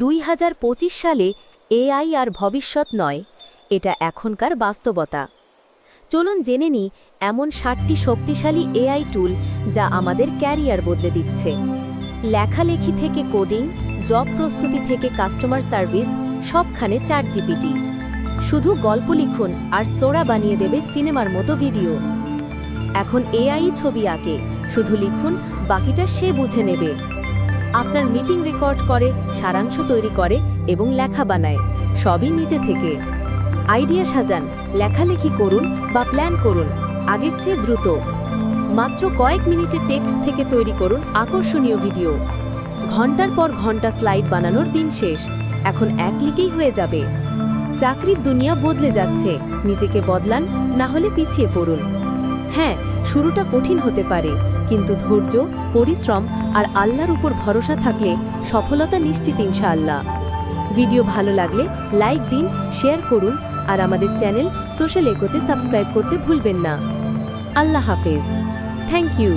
2025 সালে এআই আর ভবিষ্যৎ নয়, এটা এখনকার বাস্তবতা। চলুন জেনে নিই এমন 7টি শক্তিশালী এআই টুল যা আমাদের ক্যারিয়ার বদলে দিচ্ছে। লেখালেখি থেকে কোডিং, জব প্রস্তুতি থেকে কাস্টমার সার্ভিস, সবখানে চ্যাটজিপিটি। শুধু গল্প লিখুন আর সোরা বানিয়ে দেবে সিনেমার মতো ভিডিও। এখন এআই ছবি আঁকে, শুধু লিখুন, বাকিটা সে বুঝে নেবে। আপনার মিটিং রেকর্ড করে, সারাংশ তৈরি করে এবং লেখা বানায়, সবই নিজে থেকে। আইডিয়া সাজান, লেখালেখি করুন বা প্ল্যান করুন, আগের চেয়ে দ্রুত। মাত্র কয়েক মিনিটে টেক্সট থেকে তৈরি করুন আকর্ষণীয় ভিডিও। ঘন্টার পর ঘন্টা স্লাইড বানানোর দিন শেষ, এখন এক ক্লিকেই হয়ে যাবে। চাকরির দুনিয়া বদলে যাচ্ছে, নিজেকে বদলান, না হলে পিছিয়ে পড়ুন। হ্যাঁ, শুরুটা কঠিন হতে পারে, কিন্তু ধৈর্য, পরিশ্রম আর আল্লাহর উপর ভরসা থাকলে সফলতা নিশ্চিত ইনশাআল্লাহ। ভিডিও ভালো লাগলে লাইক দিন, শেয়ার করুন আর আমাদের চ্যানেল সোশ্যাল এগোতে সাবস্ক্রাইব করতে ভুলবেন না। আল্লাহ হাফেজ। Thank you.